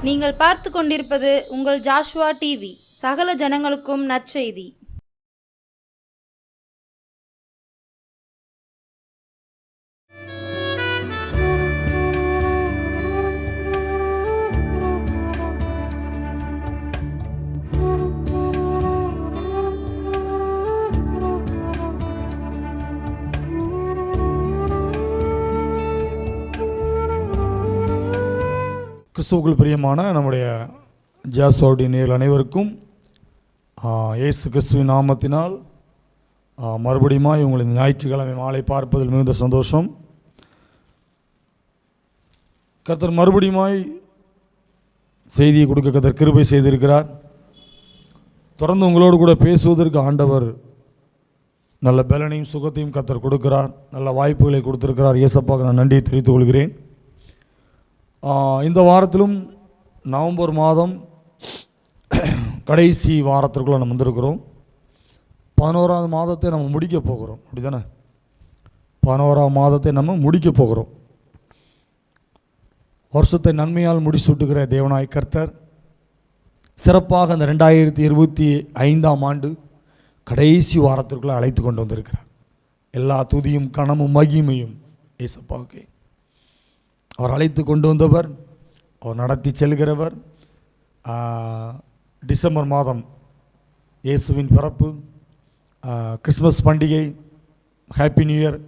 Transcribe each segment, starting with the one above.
நீங்கள் பார்த்து கொண்டிருப்பது உங்கள் ஜாஷுவா டிவி. சகல ஜனங்களுக்கும் நற்செய்தி. கிறிஸ்துவுக்குள் பிரியமான நம்முடைய ஜாஸ்வாவுடைய நேயர்கள் அனைவருக்கும் இயேசு கிறிஸ்துவின் நாமத்தினால் மறுபடியும் உங்களை இந்த ஞாயிற்றுக்கிழமை மாலை பார்ப்பதில் மிகுந்த சந்தோஷம். கர்த்தர் மறுபடியும் செய்தியை கொடுக்க கர்த்தர் கிருபை செய்திருக்கிறார். தொடர்ந்து உங்களோடு கூட பேசுவதற்கு ஆண்டவர் நல்ல பலனையும் சுகத்தையும் கர்த்தர் கொடுக்கிறார். நல்ல வாய்ப்புகளை கொடுத்திருக்கிறார். இயேசப்பாவுக்கு நான் நன்றியை தெரிவித்துக் கொள்கிறேன். இந்த வாரத்திலும் நவம்பர் மாதம் கடைசி வாரத்திற்குள்ளே நம்ம வந்திருக்கிறோம். 11ஆவது மாதத்தை நம்ம முடிக்க போகிறோம். அப்படி தானே? 11ஆம் மாதத்தை நம்ம முடிக்க போகிறோம். வருஷத்தை நன்மையால் முடிசூட்டுகிற தேவனாய் கர்த்தர் சிறப்பாக அந்த 2025ஆம் ஆண்டு கடைசி வாரத்திற்குள்ளே அழைத்து கொண்டு வந்திருக்கிறார். எல்லா துதியும் கனமும் மகிமையும் இயேசப்பாவுக்கே. அவர் அழைத்து கொண்டு வந்தவர், அவர் நடத்தி செல்கிறவர். டிசம்பர் மாதம் இயேசுவின் பிறப்பு, கிறிஸ்மஸ் பண்டிகை, ஹாப்பி நியூ இயர்,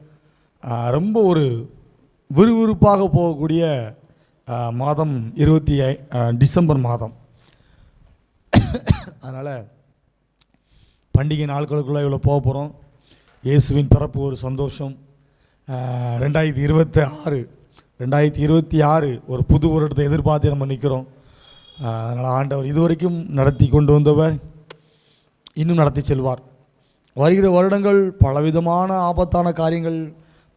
ரொம்ப ஒரு விறுவிறுப்பாக போகக்கூடிய மாதம் டிசம்பர் மாதம். அதனால் பண்டிகை நாட்களுக்குள்ளே இவ்வளோ போக போகிறோம். இயேசுவின் பிறப்பு ஒரு சந்தோஷம். 2026 ஒரு புது வருடத்தை எதிர்பார்த்து நம்ம நிற்கிறோம். அதனால் ஆண்டவர் இதுவரைக்கும் நடத்தி கொண்டு வந்தவர் இன்னும் நடத்தி செல்வார். வருகிற வருடங்கள் பலவிதமான ஆபத்தான காரியங்கள்,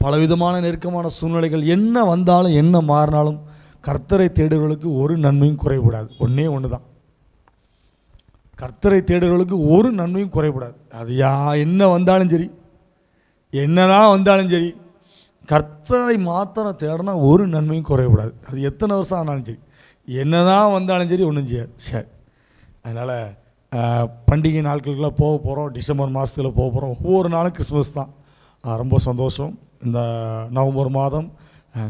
பலவிதமான நெருக்கமான சூழ்நிலைகள் என்ன வந்தாலும் என்ன மாறினாலும் கர்த்தரை தேடுறவர்களுக்கு ஒரு நன்மையும் குறைபடாது. ஒன்று தான், கர்த்தரை தேடுறவர்களுக்கு ஒரு நன்மையும் குறைபடாது. அது என்ன வந்தாலும் சரி, என்னதான் வந்தாலும் சரி, கர்த்தரை மாத்திரம் தேடினா ஒரு நன்மையும் குறையக்கூடாது. அது எத்தனை வருஷம் ஆனாலும் சரி, என்னதான் வந்தாலும் சரி, ஒன்றும் செய்யாது. சரி, அதனால் பண்டிகை நாட்களுக்கெல்லாம் போக போகிறோம். டிசம்பர் மாதத்தில் போக போகிறோம். ஒவ்வொரு நாளும் கிறிஸ்மஸ் தான். ரொம்ப சந்தோஷம். இந்த நவம்பர் மாதம்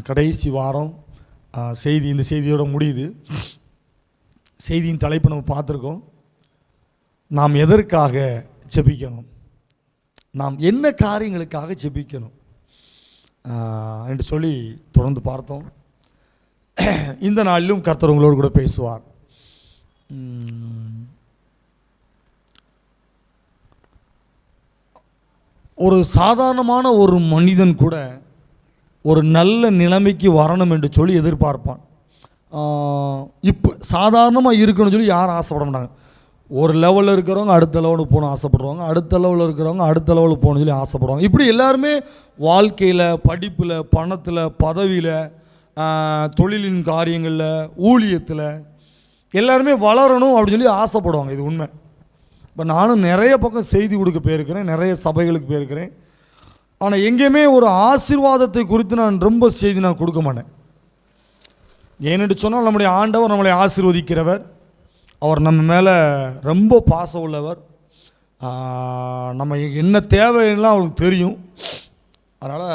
கடைசி வாரம் இந்த செய்தியோடு முடியுது. செய்தியின் தலைப்பு நம்ம பார்த்துருக்கோம். நாம் எதற்காக ஜெபிக்கணும், நாம் என்ன காரியங்களுக்காக ஜெபிக்கணும் என்று சொல்லி தொடர்ந்து பார்த்தோம். இந்த நாளிலும் கர்த்தர் உங்களோடு கூட பேசுவார். ஒரு சாதாரணமான ஒரு மனிதன் கூட ஒரு நல்ல நிலைமைக்கு வரணும் என்று சொல்லி எதிர்பார்ப்பான். இப்போ சாதாரணமாக இருக்கணும்னு சொல்லி யாரும் ஆசைப்பட மாட்டாங்க. ஒரு லெவலில் இருக்கிறவங்க அடுத்த லெவலுக்கு போகணும் ஆசைப்படுவாங்க, அடுத்த லெவலில் இருக்கிறவங்க அடுத்த லெவலுக்கு போகணும்னு சொல்லி ஆசைப்படுவாங்க. இப்படி எல்லாருமே வாழ்க்கையில், படிப்பில், பணத்தில், பதவியில், தொழிலின் காரியங்களில், ஊழியத்தில் எல்லாருமே வளரணும் அப்படின்னு சொல்லி ஆசைப்படுவாங்க. இது உண்மை. இப்போ நானும் நிறைய பக்கம் செய்தி கொடுக்க போயிருக்கிறேன், நிறைய சபைகளுக்கு போயிருக்கிறேன். ஆனால் எங்கேயுமே ஒரு ஆசீர்வாதத்தை குறித்து நான் ரொம்ப செய்தி நான் கொடுக்க மாட்டேன். ஏனென்று சொன்னால் நம்முடைய ஆண்டவர் நம்மளை ஆசீர்வதிக்கிறவர். அவர் நம்ம மேலே ரொம்ப பாசம் உள்ளவர். நம்ம என்ன தேவையெல்லாம் அவருக்கு தெரியும். அதனால்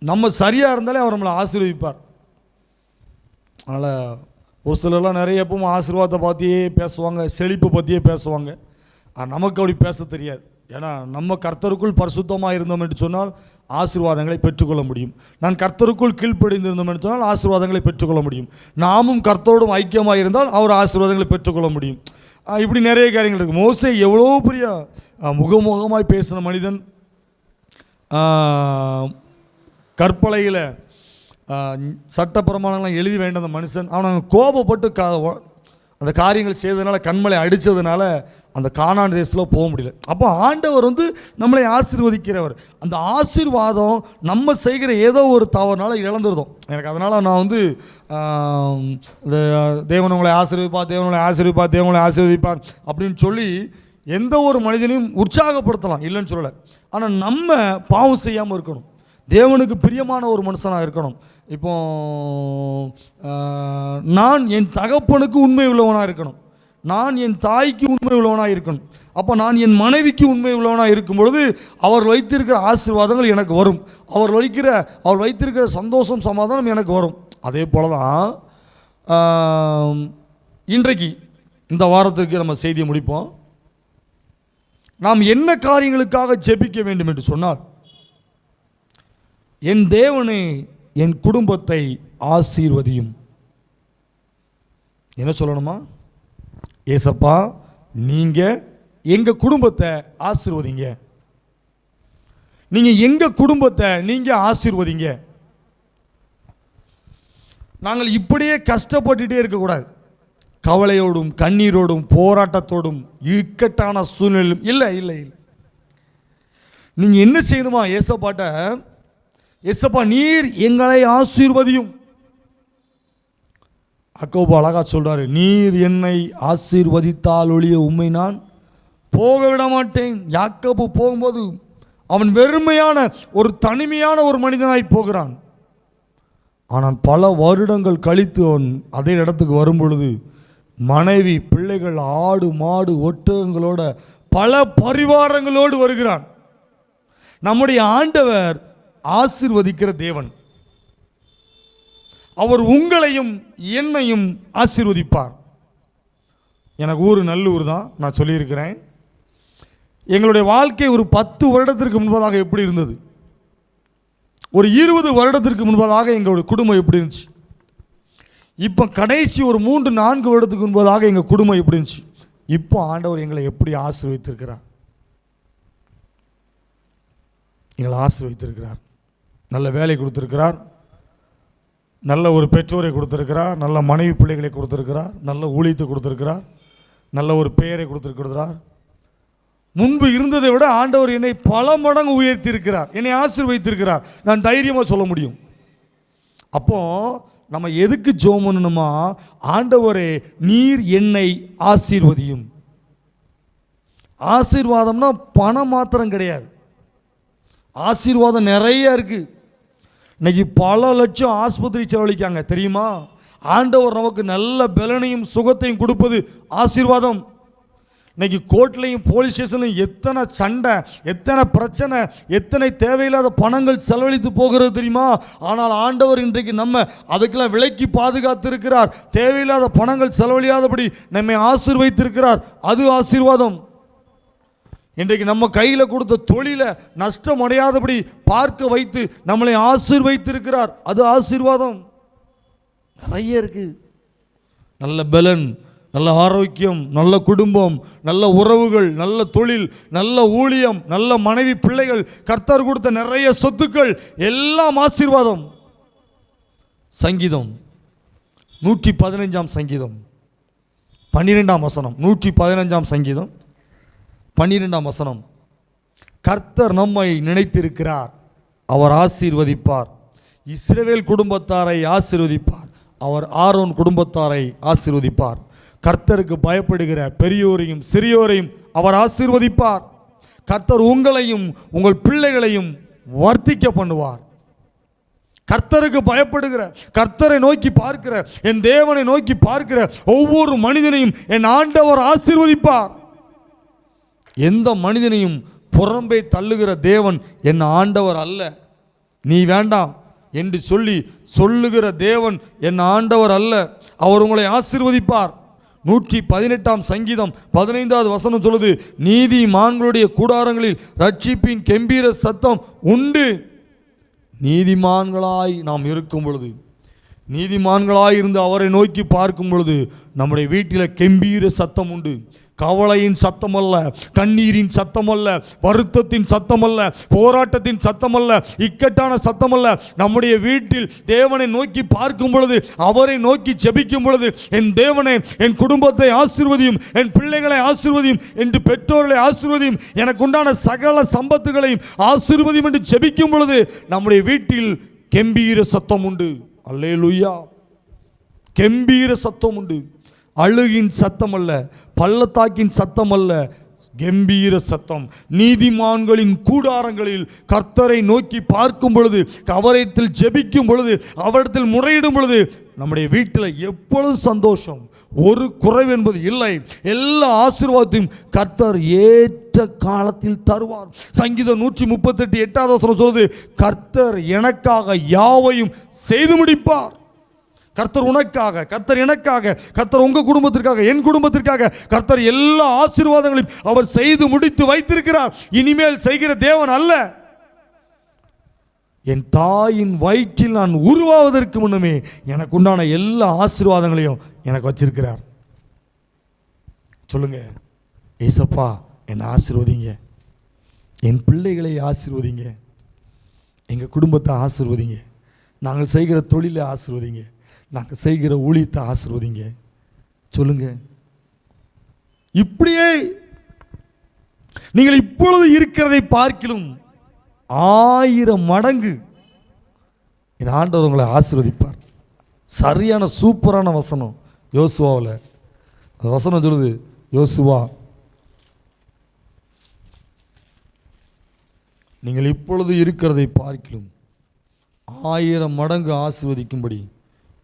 நம்ம சரியாக இருந்தாலே அவர் நம்மளை ஆசீர்வதிப்பார். அதனால் ஒரு சிலர்லாம் நிறைய எப்பவும் ஆசீர்வாதத்தை பற்றியே பேசுவாங்க, செழிப்பை பற்றியே பேசுவாங்க. நமக்கு அப்படி பேச தெரியாது. ஏன்னா நம்ம கர்த்தருக்குள் பரிசுத்தமாக இருந்தோம் என்று சொன்னால் ஆசீர்வாதங்களை பெற்றுக்கொள்ள முடியும். நான் கர்த்தருக்குள் கீழ்ப்படிந்திருந்தோம் என்று சொன்னால் ஆசீர்வாதங்களை பெற்றுக்கொள்ள முடியும். நாமும் கர்த்தரோடும் ஐக்கியமாக இருந்தால் அவர் ஆசீர்வாதங்களை பெற்றுக்கொள்ள முடியும். இப்படி நிறைய காரியங்கள் இருக்குது. மோசே எவ்வளோ பெரிய முகமுகமாய் பேசின மனிதன், கற்பலையில் சட்ட பிரமாணங்கள்லாம் எழுதி வேண்ட அந்த மனுஷன், அவனை கோபப்பட்டு அந்த காரியங்கள் செய்ததுனால, கண்மலை அடித்ததுனால அந்த கானான் தேசத்தில் போக முடியல. அப்போ ஆண்டவர் நம்மளை ஆசீர்வதிக்கிறவர். அந்த ஆசீர்வாதம் நம்ம செய்கிற ஏதோ ஒரு தவறுனால இழந்துருதோம். எனக்கு அதனால் நான் இந்த தேவன் உங்களை ஆசீர்வதிப்பார், தேவனுங்களை ஆசீர்வதிப்பார், தேவனுங்களை ஆசீர்வதிப்பார் அப்படின்னு சொல்லி எந்த ஒரு மனிதனையும் உற்சாகப்படுத்தலாம், இல்லைன்னு சொல்லலை. ஆனால் நம்ம பாவம் செய்யாமல் இருக்கணும். தேவனுக்கு பிரியமான ஒரு மனுஷனாக இருக்கணும். இப்போ நான் என் தகப்பனுக்கு உண்மை உள்ளவனாக இருக்கணும், நான் என் தாய்க்கு உண்மை உள்ளவனாக இருக்கணும். அப்போ நான் என் மனைவிக்கு உண்மை உள்ளவனாக இருக்கும் பொழுது அவர் வைத்திருக்கிற ஆசீர்வாதங்கள் எனக்கு வரும், அவர் வைத்திருக்கிற சந்தோஷம் சமாதானம் எனக்கு வரும். அதே போல தான் இன்றைக்கு இந்த வாரத்திற்கு நம்ம செய்தியை முடிப்போம். நாம் என்ன காரியங்களுக்காக ஜெபிக்க வேண்டும் என்று சொன்னால், என் தேவனே என் குடும்பத்தை ஆசீர்வதியும். என்ன சொல்லணுமா? ஏசப்பா நீங்கள் எங்கள் குடும்பத்தை ஆசீர்வதிங்க, நீங்கள் எங்கள் குடும்பத்தை நீங்கள் ஆசீர்வதிங்க. நாங்கள் இப்படியே கஷ்டப்பட்டுட்டே இருக்கக்கூடாது, கவலையோடும் கண்ணீரோடும் போராட்டத்தோடும் இக்கட்டான சூழ்நிலையும் இல்லை இல்லை இல்லை. நீங்கள் என்ன செய்யணுமா? ஏசப்பாட்ட, ஏசப்பா நீர் எங்களை ஆசீர்வதியும். யாக்கோபு அழகா சொல்றாரு, நீர் என்னை ஆசீர்வதித்தால் ஒழிய உம்மை நான் போக விட மாட்டேன். யாக்கோபு போகும்போது அவன் வெறுமையான ஒரு தனிமையான ஒரு மனிதனாய் போகிறான். ஆனால் பல வருடங்கள் கழித்து அவன் அதே இடத்துக்கு வரும் பொழுது மனைவி, பிள்ளைகள், ஆடு மாடு ஒட்டகங்களோட பல பரிவாரங்களோடு வருகிறான். நம்முடைய ஆண்டவர் ஆசீர்வதிக்கிற தேவன். அவர் உங்களையும் என்னையும் ஆசீர்வதிப்பார். எனக்கு ஊர் நல்லூர் தான், நான் சொல்லியிருக்கிறேன். எங்களுடைய வாழ்க்கை ஒரு 10 வருடத்திற்கு முன்பதாக எப்படி இருந்தது, ஒரு 20 வருடத்திற்கு முன்பதாக எங்களுடைய குடும்பம் எப்படி இருந்துச்சு, இப்போ கடைசி ஒரு 3-4 வருடத்துக்கு முன்பதாக எங்கள் குடும்பம் எப்படி இருந்துச்சு, இப்போ ஆண்டவர் எங்களை எப்படி ஆசீர்வதித்திருக்கிறார். எங்களை ஆசீர்வதித்திருக்கிறார். நல்ல வேலை கொடுத்திருக்கிறார், நல்ல ஒரு பெற்றோரை கொடுத்திருக்கிறார், நல்ல மனைவி பிள்ளைகளை கொடுத்திருக்கிறார், நல்ல ஊழியத்தை கொடுத்திருக்கிறார், நல்ல ஒரு பெயரை கொடுத்திருக்கிறார். முன்பு இருந்ததை விட ஆண்டவர் என்னை பல மடங்கு உயர்த்தி இருக்கிறார், என்னை ஆசீர்வதித்திருக்கிறார். நான் தைரியமாக சொல்ல முடியும். அப்போ நம்ம எதுக்கு ஜெபம் பண்ணணுமா? ஆண்டவரே நீர் என்னை ஆசீர்வதியும். ஆசீர்வாதம்னா பணம் மாத்திரம் கிடையாது, ஆசீர்வாதம் நிறைய இருக்கு. இன்னைக்கு பல லட்சம் ஆஸ்பத்திரி செலவழிக்காங்க தெரியுமா? ஆண்டவர் நமக்கு நல்ல பலனையும் சுகத்தையும் கொடுப்பது ஆசீர்வாதம். இன்னைக்கு கோர்ட்லையும் போலீஸ் ஸ்டேஷன்லையும் எத்தனை சண்டை, எத்தனை பிரச்சனை, எத்தனை தேவையில்லாத பணங்கள் செலவழித்து போகிறது தெரியுமா? ஆனால் ஆண்டவர் இன்றைக்கு நம்ம அதுக்கெல்லாம் விலைக்கு பாதுகாத்து இருக்கிறார். தேவையில்லாத பணங்கள் செலவழியாதபடி நம்மை ஆசீர்வதித்திருக்கிறார். அது ஆசீர்வாதம். இன்றைக்கு நம்ம கையில் கொடுத்த தொழிலை நஷ்டம் அடையாதபடி பார்க்க வைத்து நம்மளை ஆசீர்வதித்திருக்கிறார். அது ஆசீர்வாதம். நிறைய இருக்கு. நல்ல பலன், நல்ல ஆரோக்கியம், நல்ல குடும்பம், நல்ல உறவுகள், நல்ல தொழில், நல்ல ஊழியம், நல்ல மனைவி பிள்ளைகள், கர்த்தர் கொடுத்த நிறைய சொத்துக்கள் எல்லாம் ஆசீர்வாதம். சங்கீதம் 115 சங்கீதம் 12 வசனம், 115 சங்கீதம் 12 வசனம். கர்த்தர் நம்மை நினைத்திருக்கிறார், அவர் ஆசீர்வதிப்பார். இஸ்ரவேல் குடும்பத்தாரை ஆசீர்வதிப்பார், அவர் ஆரோன் குடும்பத்தாரை ஆசீர்வதிப்பார். கர்த்தருக்கு பயப்படுகிற பெரியோரையும் சிறியோரையும் அவர் ஆசீர்வதிப்பார். கர்த்தர் உங்களையும் உங்கள் பிள்ளைகளையும் வர்த்திக்க பண்ணுவார். கர்த்தருக்கு பயப்படுகிற, கர்த்தரை நோக்கி பார்க்கிற, என் தேவனை நோக்கி பார்க்கிற ஒவ்வொரு மனிதனையும் என் ஆண்டவர் ஆசீர்வதிப்பார். எந்த மனிதனையும் புறம்பே தள்ளுகிற தேவன் என் ஆண்டவர் அல்ல, நீ வேண்டாம் என்று சொல்லுகிற தேவன் என் ஆண்டவர் அல்ல. அவர் உங்களை ஆசீர்வதிப்பார். 118 சங்கீதம் 15 வசனம் சொல்லுது, நீதிமான்களுடைய கூடாரங்களில் ரட்சிப்பின் கெம்பீர சத்தம் உண்டு. நீதிமான்களாய் நாம் இருக்கும் பொழுது, நீதிமான்களாய் இருந்து அவரை நோக்கி பார்க்கும் பொழுது நம்முடைய வீட்டில் கெம்பீர சத்தம் உண்டு. கவலையின் சத்தம் அல்ல, கண்ணீரின் சத்தம் அல்ல, வருத்தத்தின் சத்தம் அல்ல, போராட்டத்தின் சத்தம் அல்ல, இக்கட்டான சத்தம் அல்ல. நம்முடைய வீட்டில் தேவனை நோக்கி பார்க்கும் பொழுது, அவரை நோக்கி ஜெபிக்கும் பொழுது, என் தேவனை என் குடும்பத்தை ஆசீர்வதியும், என் பிள்ளைகளை ஆசீர்வதியும், என்று பெற்றோர்களை ஆசீர்வதியும், எனக்கு உண்டான சகல சம்பத்துகளையும் ஆசீர்வதியும் என்று ஜெபிக்கும் பொழுது நம்முடைய வீட்டில் கெம்பீர சத்தம் உண்டு. அல்லேலூயா. கெம்பீர சத்தம் உண்டு. அழுகின் சத்தம் அல்ல, பள்ளத்தாக்கின் சத்தம் அல்ல, கம்பீர சத்தம். நீதிமான்களின் கூடாரங்களில் கர்த்தரை நோக்கி பார்க்கும் பொழுது, அவரிடத்தில் ஜெபிக்கும் பொழுது, அவரிடத்தில் முறையிடும் பொழுது நம்முடைய வீட்டில் எப்பொழுதும் சந்தோஷம், ஒரு குறைவு என்பது இல்லை. எல்லா ஆசீர்வாதத்தையும் கர்த்தர் ஏற்ற காலத்தில் தருவார். சங்கீதம் 138 சொல்லுது, கர்த்தர் எனக்காக யாவையும் செய்து முடிப்பார். கர்த்தர் உனக்காக, கர்த்தர் எனக்காக, கர்த்தர் உங்க குடும்பத்திற்காக, என் குடும்பத்திற்காக கர்த்தர் எல்லா ஆசீர்வாதங்களையும் அவர் செய்து முடித்து வைத்திருக்கிறார். இனிமேல் செய்கிற தேவன் அல்ல. என் தாயின் வயிற்றில் நான் உருவாவதற்கு முன்னமே எனக்கு உண்டான எல்லா ஆசீர்வாதங்களையும் எனக்கு வச்சிருக்கிறார். சொல்லுங்க, ஏசப்பா என்னை ஆசீர்வதிங்க, என் பிள்ளைகளை ஆசீர்வதிங்க, எங்கள் குடும்பத்தை ஆசீர்வதிங்க, நாங்கள் செய்கிற தொழிலை ஆசீர்வதிங்க, நாங்கள் செய்கிற ஊழியத்தை ஆசீர்வதிங்க. சொல்லுங்க. இப்படியே நீங்கள் இப்பொழுது இருக்கிறதை பார்க்கிலும் 1000 மடங்கு என் ஆண்டவர் உங்களை ஆசீர்வதிப்பார். சரியான சூப்பரான வசனம் யோசுவாவில். அந்த வசனம் சொல்லுது, யோசுவா நீங்கள் இப்பொழுது இருக்கிறதை பார்க்கிலும் 1000 மடங்கு ஆசீர்வதிக்கும்படி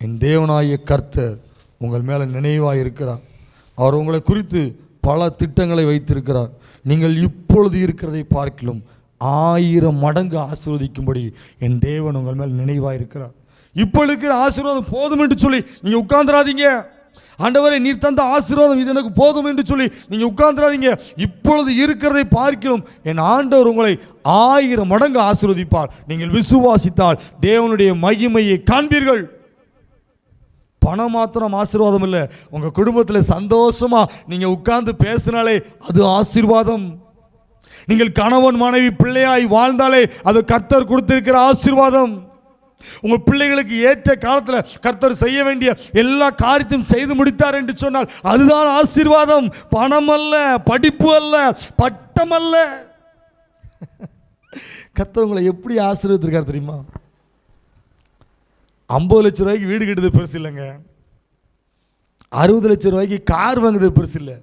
என் தேவனாகிய கர்த்தர் உங்கள் மேலே நினைவாக இருக்கிறார். அவர் உங்களை குறித்து பல திட்டங்களை வைத்திருக்கிறார். நீங்கள் இப்பொழுது இருக்கிறதை பார்க்கிலும் 1000 மடங்கு ஆசீர்வதிக்கும்படி என் தேவன் உங்கள் மேல் நினைவாக இருக்கிறார். இப்போ இருக்கிற ஆசீர்வாதம் போதும் என்று சொல்லி நீங்கள் உட்கார்ந்துடாதீங்க. ஆண்டவரே நீர் தந்த ஆசீர்வாதம் இது எனக்கு போதும் என்று சொல்லி நீங்கள் உட்கார்ந்துடாதீங்க. இப்பொழுது இருக்கிறதை பார்க்கிறோம் என் ஆண்டவர் உங்களை 1000 மடங்கு ஆசீர்வதிப்பார். நீங்கள் விசுவாசித்தால் தேவனுடைய மகிமையை காண்பீர்கள். பணம் மாத்திரம் ஆசீர்வாதம் இல்லை, உங்கள் குடும்பத்தில் சந்தோஷமாக நீங்கள் உட்கார்ந்து பேசினாலே அது ஆசீர்வாதம். நீங்கள் கணவன் மனைவி பிள்ளையாய் வாழ்ந்தாலே அது கர்த்தர் கொடுத்திருக்கிற ஆசீர்வாதம். உங்கள் பிள்ளைகளுக்கு ஏற்ற காலத்தில் கர்த்தர் செய்ய வேண்டிய எல்லா காரியத்தையும் செய்து முடித்தார் என்று சொன்னால் அதுதான் ஆசீர்வாதம். பணம் அல்ல, படிப்பு அல்ல, பட்டம் அல்ல. கர்த்தர் உங்களை எப்படி ஆசீர்வதித்திருக்கார் தெரியுமா? 50 லட்ச ரூபாய்க்கு வீடு கட்டுறது பெருசு இல்லைங்க, 60 லட்ச ரூபாய்க்கு கார் வாங்குறது பெருசு இல்லை.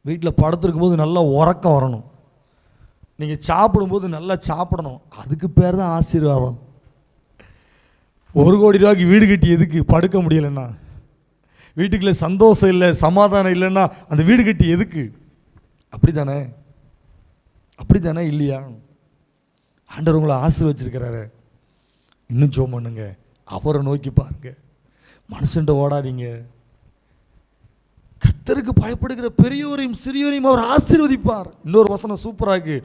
வீட்டில் படுத்திருக்கும் போது நல்லா உறக்கம் வரணும், நீங்கள் சாப்பிடும்போது நல்லா சாப்பிடணும், அதுக்கு பேர் தான் ஆசீர்வாதம். 1 கோடி ரூபாய்க்கு வீடு கட்டி எதுக்கு? படுக்க முடியலைன்னா, வீட்டுக்குள்ளே சந்தோஷம் இல்லை, சமாதானம் இல்லைன்னா அந்த வீடு கட்டி எதுக்கு? அப்படி தானே? அப்படி தானே இல்லையா? ஆண்டவர் உங்களை ஆசீர்வச்சிருக்கிறாரு. இன்னும் ஜெபம் பண்ணுங்க, அவரை நோக்கி பாருங்க, மனுஷன்ட்ட ஓடாதீங்க. கர்த்தருக்கு பயப்படுகிற பெரியோரையும் சிறியோரையும் அவர் ஆசீர்வதிப்பார். இன்னொரு வசனம் சூப்பராக இருக்கு,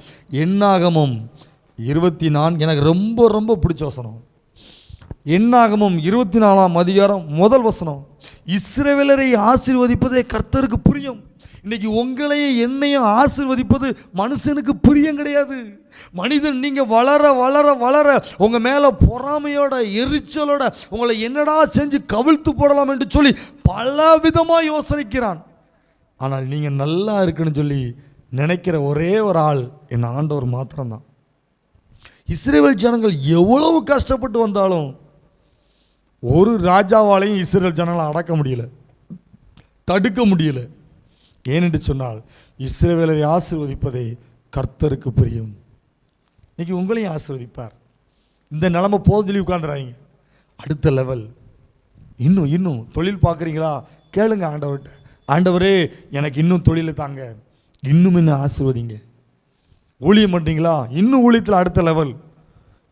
என்னாகமம் 24. எனக்கு ரொம்ப ரொம்ப பிடிச்ச வசனம். என்னாகமம் 24ஆம் அதிகாரம் 1 வசனம். இஸ்ரவேலரை ஆசீர்வதிப்பதே கர்த்தருக்கு பிரியம். இன்னைக்கு உங்களையும் என்னையும் ஆசீர்வதிப்பது மனுஷனுக்கு பிரியம் கிடையாது. மனிதன் நீங்கள் வளர வளர வளர உங்கள் மேலே பொறாமையோட எரிச்சலோட உங்களை என்னடா செஞ்சு கவிழ்த்து போடலாம் என்று சொல்லி பல விதமாக யோசனைக்கிறான். ஆனால் நீங்கள் நல்லா இருக்குன்னு சொல்லி நினைக்கிற ஒரே ஒரு ஆள் என் ஆண்டவர் மாத்திரம்தான். இஸ்ரவேல் ஜனங்கள் எவ்வளவு கஷ்டப்பட்டு வந்தாலும் ஒரு ராஜாவாலையும் இஸ்ரவேல் ஜனங்களை அடக்க முடியல, தடுக்க முடியல. ஏனென்று சொன்னால் இஸ்ரவேலை ஆசீர்வதிப்பதே கர்த்தருக்கு பிரியம். இன்னைக்கு உங்களையும் ஆசீர்வதிப்பார். இந்த நிலைமை போதும் சொல்லி உட்காந்துறாங்க. அடுத்த லெவல் இன்னும் இன்னும் தொழில் பார்க்குறீங்களா? கேளுங்க ஆண்டவர்கிட்ட, ஆண்டவரே எனக்கு இன்னும் தொழிலை தாங்க, இன்னும் இன்னும் ஆசீர்வதிங்க. ஊழியம் பண்ணுறீங்களா? இன்னும் ஊழியத்தில் அடுத்த லெவல்.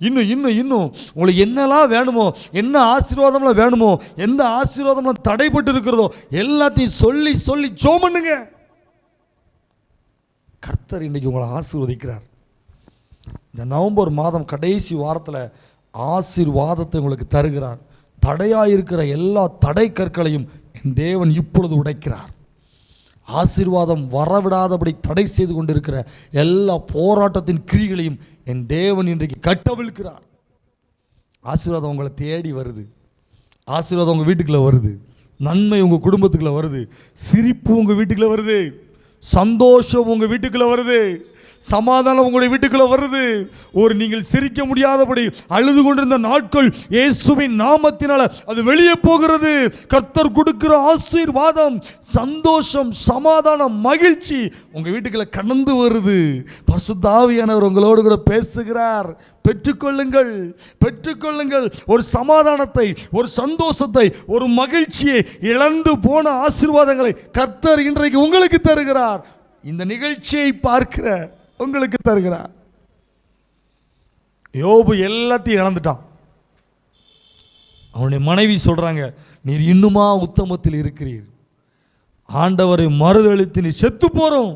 இன்னும் இன்னும் இன்னும் உங்களுக்கு என்னெல்லாம் வேணுமோ, என்ன ஆசீர்வாதம்லாம் வேணுமோ, எந்த ஆசீர்வாதம்லாம் தடைப்பட்டு இருக்கிறதோ எல்லாத்தையும் சொல்லி சொல்லி ஜெபம் பண்ணுங்க. கர்த்தர் இன்னைக்கு உங்களை ஆசீர்வதிக்கிறார். இந்த நவம்பர் மாதம் கடைசி வாரத்தில் ஆசீர்வாதத்தை உங்களுக்கு தருகிறார். தடையாக இருக்கிற எல்லா தடை கற்களையும் என் தேவன் இப்பொழுது உடைக்கிறார். ஆசீர்வாதம் வரவிடாதபடி தடை செய்து கொண்டிருக்கிற எல்லா போராட்டத்தின் கிரிகளையும் என் தேவன் இன்றைக்கு கட்டவிழ்க்கிறார். ஆசீர்வாதம் உங்களை தேடி வருது, ஆசீர்வாதம் உங்கள் வீட்டுக்குள்ளே வருது, நன்மை உங்கள் குடும்பத்துக்குள்ளே வருது, சிரிப்பு உங்கள் வீட்டுக்குள்ளே வருது, சந்தோஷம் உங்கள் வீட்டுக்குள்ளே வருது. சமாதானம் உங்களுடைய வீட்டுக்குள்ள வருது. ஒரு நீங்கள் சிரிக்க முடியாதபடி அழுது கொண்டிருந்த நாட்கள் இயேசுவின் நாமத்தினால அது வெளியே போகிறது. கர்த்தர் கொடுக்கிற ஆசீர்வாதம், சந்தோஷம், சமாதானம், மகிழ்ச்சி உங்க வீட்டுக்குள்ள கடந்து வருது. பரிசுத்த ஆவியானவர் உங்களோடு கூட பேசுகிறார். பெற்றுக்கொள்ளுங்கள், பெற்றுக்கொள்ளுங்கள். ஒரு சமாதானத்தை, ஒரு சந்தோஷத்தை, ஒரு மகிழ்ச்சியை, இழந்து போன ஆசீர்வாதங்களை கர்த்தர் இன்றைக்கு உங்களுக்கு தருகிறார். இந்த நிகழ்ச்சியை பார்க்கிற உங்களுக்கு தருகிறார். யோபு எல்லாத்தையும் இழந்துட்டான். அவனுடைய மனைவி சொல்றாங்க, நீர் இன்னுமா உத்தமத்தில் இருக்கிறீர், ஆண்டவரை மறுதளித்து நீ செத்து போறோம்.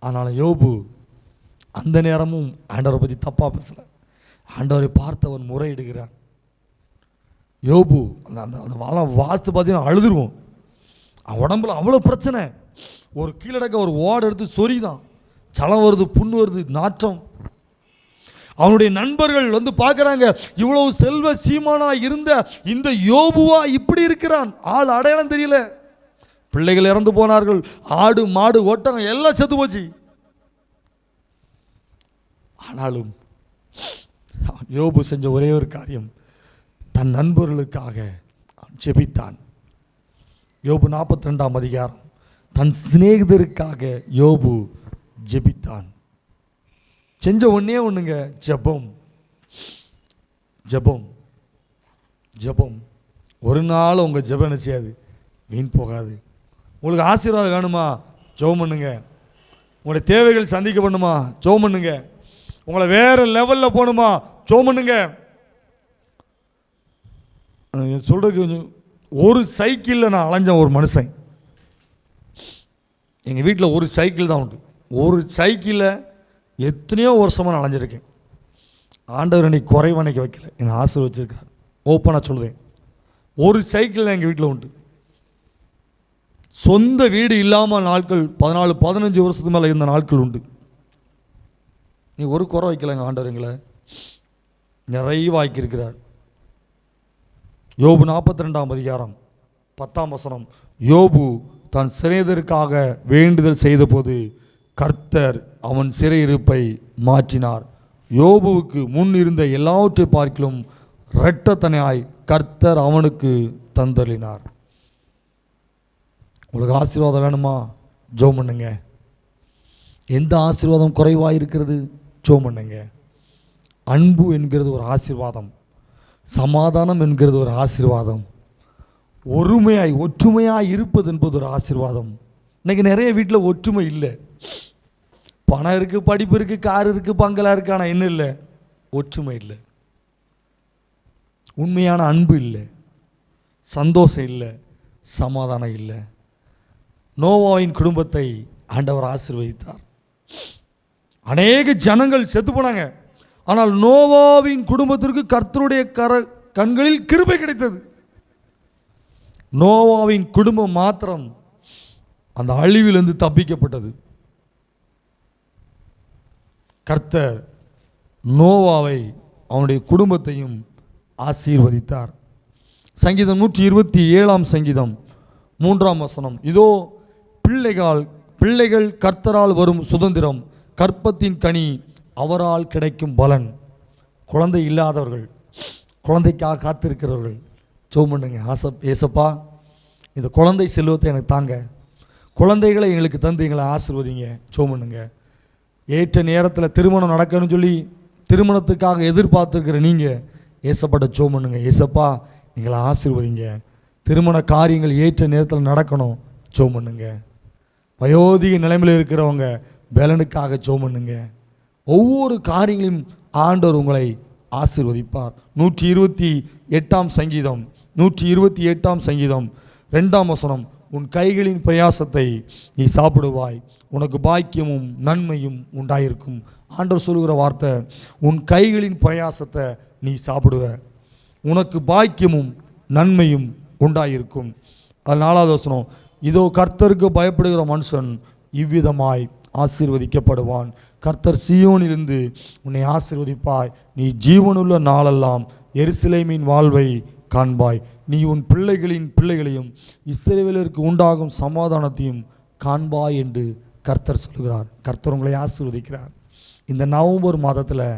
அதனால யோபு அந்த நேரமும் ஆண்டவரை பற்றி தப்பாக பேசல. ஆண்டவரை பார்த்தவன் முறையிடுகிறான். யோபு அந்த அந்த வாஸ்து பார்த்தீங்கன்னா அழுதுருவோம். அவன் உடம்புல அவ்வளோ பிரச்சனை. ஒரு கீழடக்க ஒரு ஓடு எடுத்து சொரிதான், சலம் வருது, புண்ணு வருது, நாற்றம். அவனுடைய நண்பர்கள் வந்து பார்க்குறாங்க, இவ்வளவு செல்வ சீமானா இருந்த இந்த யோபுவா இப்படி இருக்கிறான், ஆள் அடையாளம் தெரியல. பிள்ளைகள் இறந்து போனார்கள், ஆடு மாடு ஒட்டகம் எல்லாம் செத்து போச்சு. ஆனாலும் யோபு செஞ்ச ஒரே ஒரு காரியம், தன் நண்பர்களுக்காக ஜெபித்தான். யோபு 42ஆம் அதிகாரம். தன் சிநேகிதருக்காக யோபு ஜெபித்தான். செஞ்ச ஒன்னே ஒண்ணுங்க, ஜெபம், ஜெபம், ஜெபம். ஒரு நாள் உங்க ஜெபம் என்ன செய்யாது, வீண் போகாது. உங்களுக்கு ஆசீர்வாதம் வேணுமா, ஜெபம் பண்ணுங்க. உங்களுடைய தேவைகள் சந்திக்கப்படணுமா, ஜெபம் பண்ணுங்க. உங்களை வேற லெவலில் போகணுமா, ஜெபம் பண்ணுங்க. சொல்றதுக்கு கொஞ்சம், ஒரு சைக்கிளில் நான் அலைஞ்ச ஒரு மனுஷன். எங்கள் வீட்டில் ஒரு சைக்கிள் தான் உண்டு. ஒரு சைக்கிளில் எத்தனையோ வருஷமாக நான் அலைஞ்சிருக்கேன். ஆண்டவர் என்னை குறைவனைக்க வைக்கல, என்னை ஆசீர்வதிச்சிருக்கிறார். ஓப்பனாக சொல்லுதேன், ஒரு சைக்கிள் தான் எங்கள் வீட்டில் உண்டு. சொந்த வீடு இல்லாமல் நாட்கள் 14-15 வருஷத்துக்கு மேலே இருந்த நாட்கள் உண்டு. நீ ஒரு குறை வைக்கலைங்க, ஆண்டவர் எங்களை நிறைவாக்கியிருக்கிறார். யோபு 42ஆம் அதிகாரம் 10ஆம் வசனம். யோபு தன் சிறைதற்காக வேண்டுதல் செய்த போது கர்த்தர் அவன் சிறையிருப்பை மாற்றினார். யோபுவுக்கு முன் இருந்த எல்லாவற்றை பார்க்கிலும் இரட்டத்தனையாய் கர்த்தர் அவனுக்கு தந்தளினார். உங்களுக்கு ஆசீர்வாதம் வேணுமா, ஜெபம் பண்ணுங்க. எந்த ஆசீர்வாதம் குறைவாக இருக்கிறது, ஜெபம் பண்ணுங்க. அன்பு என்கிறது ஒரு ஆசீர்வாதம், சமாதானம் என்கிறது ஒரு ஆசீர்வாதம், ஒருமையாய் ஒற்றுமையாய் இருப்பது என்பது ஒரு ஆசீர்வாதம். இன்னைக்கு நிறைய வீட்டில் ஒற்றுமை இல்லை. பணம் இருக்குது, படிப்பு இருக்குது, கார் இருக்குது, பங்களா இருக்குது, ஆனால் என்ன இல்லை, ஒற்றுமை இல்லை. உண்மையான அன்பு இல்லை, சந்தோஷம் இல்லை, சமாதானம் இல்லை. நோவாவின் குடும்பத்தை ஆண்டவர் ஆசீர்வதித்தார். அநேக ஜனங்கள் செத்து போனாங்க. ஆனால் நோவாவின் குடும்பத்திற்கு கர்த்தருடைய கண்களில் கிருபை கிடைத்தது. நோவாவின் குடும்பம் மாத்திரம் அந்த அழிவிலிருந்து தப்பிக்கப்பட்டது. கர்த்தர் நோவாவை அவனுடைய குடும்பத்தையும் ஆசீர்வதித்தார். சங்கீதம் 127ஆம் சங்கீதம் 3ஆம் வசனம். இதோ பிள்ளைகள் கர்த்தரால் வரும் சுதந்திரம், கற்பத்தின் கனி அவரால் கிடைக்கும் பலன். குழந்தை இல்லாதவர்கள், குழந்தைக்காக காத்திருக்கிறவர்கள் ஜெபம் பண்ணுங்க. ஏசப்பா, இந்த குழந்தை செல்வத்தை எனக்கு தாங்க, குழந்தைகளை எங்களுக்கு தந்து எங்களை ஆசீர்வதிங்க. ஜெபம் பண்ணுங்க. ஏற்ற நேரத்தில் திருமணம் நடக்கணும்னு சொல்லி திருமணத்துக்காக எதிர்பார்த்துருக்கிற நீங்கள் ஏசப்பட்ட ஜெபம் பண்ணுங்க. ஏசப்பா, எங்களை ஆசீர்வதிங்க, திருமண காரியங்கள் ஏற்ற நேரத்தில் நடக்கணும். ஜெபம் பண்ணுங்க. வயோதிக நிலைமையில் இருக்கிறவங்க பலனுக்காக ஜெபம் பண்ணுங்க. ஒவ்வொரு காரியங்களையும் ஆண்டவர் உங்களை ஆசீர்வதிப்பார். 128ஆம் சங்கீதம் 128ஆம் சங்கீதம் 2ஆம் வசனம். உன் கைகளின் பிரயாசத்தை நீ சாப்பிடுவாய், உனக்கு பாக்கியமும் நன்மையும் உண்டாயிருக்கும். ஆண்டவர் சொல்லுகிற வார்த்தை, உன் கைகளின் பிரயாசத்தை நீ சாப்பிடுவ, உனக்கு பாக்கியமும் நன்மையும் உண்டாயிருக்கும். அது 4ஆவது வசனம். இதோ கர்த்தருக்கு பயப்படுகிற மனுஷன் இவ்விதமாய் ஆசீர்வதிக்கப்படுவான். கர்த்தர் சீயோனிலிருந்து உன்னை ஆசீர்வதிப்பாய். நீ ஜீவனுள்ள நாளெல்லாம் எருசலேமின் வாழ்வை காண்பாய். நீ உன் பிள்ளைகளின் பிள்ளைகளையும் இஸ்ரவேலருக்கு உண்டாகும் சமாதானத்தையும் காண்பாய் என்று கர்த்தர் சொல்கிறார். கர்த்தர் உங்களை ஆசீர்வதிக்கிறார். இந்த நவம்பர் மாதத்தில்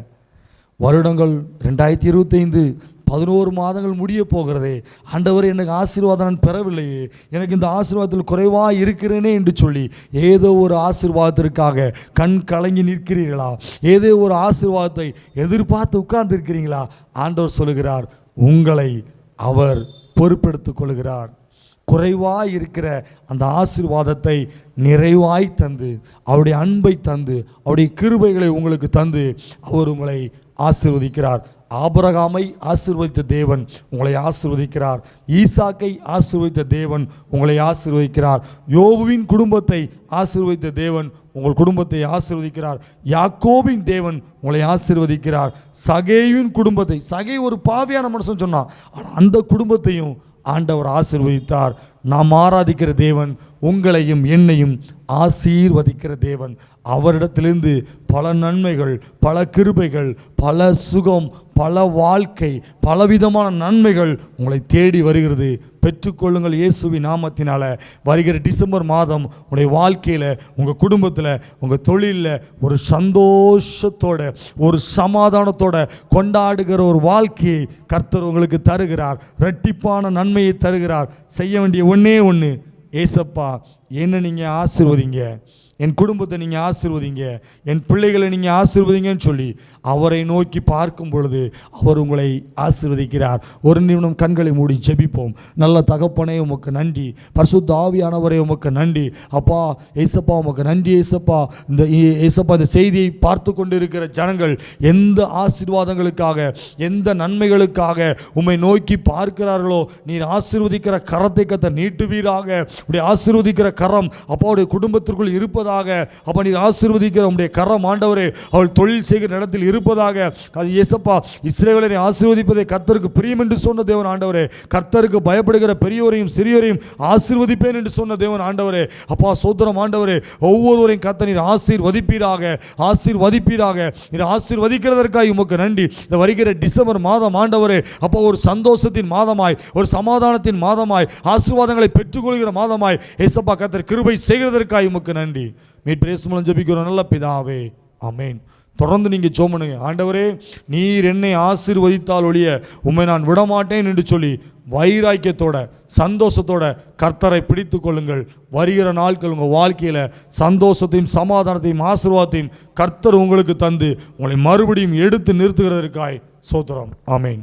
வருடங்கள் 2025 11 மாதங்கள் முடிய போகிறதே. ஆண்டவர் எனக்கு ஆசீர்வாதம் நான் பெறவில்லையே, எனக்கு இந்த ஆசீர்வாதத்தில் குறைவாக இருக்கிறேனே என்று சொல்லி ஏதோ ஒரு ஆசீர்வாதத்திற்காக கண் கலங்கி நிற்கிறீர்களா? ஏதோ ஒரு ஆசீர்வாதத்தை எதிர்பார்த்து உட்கார்ந்து இருக்கிறீங்களா? ஆண்டவர் சொல்லுகிறார், உங்களை அவர் பொறுப்பெடுத்துக் கொள்கிறார். குறைவாய் இருக்கிற அந்த ஆசீர்வாதத்தை நிறைவாய் தந்து, அவருடைய அன்பை தந்து, அவருடைய கிருபைகளை உங்களுக்கு தந்து அவர் உங்களை ஆசீர்வதிக்கிறார். ஆபிரகாமை ஆசீர்வதித்த தேவன் உங்களை ஆசீர்வதிக்கிறார். ஈசாக்கை ஆசீர்வதித்த தேவன் உங்களை ஆசீர்வதிக்கிறார். யோபுவின் குடும்பத்தை ஆசீர்வதித்த தேவன் உங்கள் குடும்பத்தை ஆசீர்வதிக்கிறார். யாக்கோபின் தேவன் உங்களை ஆசீர்வதிக்கிறார். சகேயின் குடும்பத்தை, சகே ஒரு பாவியான மனுஷன் சொன்னான், ஆனால் அந்த குடும்பத்தையும் ஆண்டவர் ஆசீர்வதித்தார். நாம் ஆராதிக்கிற தேவன் உங்களையும் என்னையும் ஆசீர்வதிக்கிற தேவன். அவரிடத்திலிருந்து பல நன்மைகள், பல கிருபைகள், பல சுகம், பல வாழ்க்கை, பலவிதமான நன்மைகள் உங்களை தேடி வருகிறது. பெற்றுக்கொள்ளுங்கள் இயேசுவின் நாமத்தினால. வருகிற டிசம்பர் மாதம் உங்களுடைய வாழ்க்கையில், உங்கள் குடும்பத்தில், உங்கள் தொழிலில் ஒரு சந்தோஷத்தோட, ஒரு சமாதானத்தோட கொண்டாடுகிற ஒரு வாழ்க்கையை கர்த்தர் உங்களுக்கு தருகிறார். இரட்டிப்பான நன்மையை தருகிறார். செய்ய வேண்டிய ஒன்றே ஒன்று, ஏசப்பா என்னை நீங்கள் ஆசீர்வதிங்க, என் குடும்பத்தை நீங்கள் ஆசீர்வதிங்க, என் பிள்ளைகளை நீங்கள் ஆசீர்வதிங்கன்னு சொல்லி அவரை நோக்கி பார்க்கும் பொழுது அவர் உங்களை ஆசீர்வதிக்கிறார். ஒரு நிமிடம் கண்களை மூடி ஜெபிப்போம். நல்ல தகப்பனே உமக்கு நன்றி. பரிசுத்த ஆவியானவரே உமக்கு நன்றி. அப்பா ஏசப்பா உமக்கு நன்றி. ஏசப்பா இந்த செய்தியை பார்த்து கொண்டு இருக்கிற ஜனங்கள் எந்த ஆசீர்வாதங்களுக்காக, எந்த நன்மைகளுக்காக உம்மை நோக்கி பார்க்கிறார்களோ, நீர் ஆசீர்வதிக்கிற கரத்தை கத்த நீட்டுவீராக. உடைய ஆசீர்வதிக்கிற கரம் அப்பாவுடைய குடும்பத்திற்குள் இருப்பதாக. அப்பா நீர் ஆசீர்வதிக்கிற உடைய கரம் ஆண்டவரே அவள் தொழில் செய்கிற இடத்தில் இருப்பதாக. அது இயேசப்பா இஸ்ரவேலரை ஆசீர்வதிப்பதை கர்த்தருக்கு பிரியம் என்று சொன்ன தேவன் ஆண்டவரே. கர்த்தருக்கு பயப்படுகிற பெரியோரையும் சிறியோரையும் ஆசீர்வதிப்பேன் என்று சொன்ன தேவன் ஆண்டவரே. அப்பா சோதரம் ஆண்டவரே, ஒவ்வொருவரையும் கர்த்தர் நீர் ஆசீர்வதிப்பீராக, ஆசீர்வதிப்பீராக. நீர் ஆசீர்வதிக்கிறதற்காக உமக்கு நன்றி. இந்த வருகிற டிசம்பர் மாதம் ஆண்டவரே அப்பா ஒரு சந்தோஷத்தின் மாதமாய், ஒரு சமாதானத்தின் மாதமாய், ஆசீர்வாதங்களை பெற்றுக்கொள்கிற மாதமாய் ஏசப்பா கர்த்தர் கிருபை செய்கிறதற்காக உமக்கு நன்றி. மீட்பு இயேசு மூலம் ஜெபிக்கிறோம் நல்ல பிதாவே, ஆமென். தொடர்ந்து நீங்கள் ஜெபம் பண்ணுங்க. ஆண்டவரே நீர் என்னை ஆசீர்வதித்தால் ஒழிய உம்மை நான் விடமாட்டேன் என்று சொல்லி வைராக்கியத்தோட, சந்தோஷத்தோட கர்த்தரை பிடித்து கொள்ளுங்கள். வருகிற நாட்கள் உங்கள் வாழ்க்கையில் சந்தோஷத்தையும் சமாதானத்தையும் ஆசீர்வாதத்தையும் கர்த்தர் உங்களுக்கு தந்து உங்களை மறுபடியும் எடுத்து நிறுத்துகிறதற்காய் சோத்திரம். ஆமென்.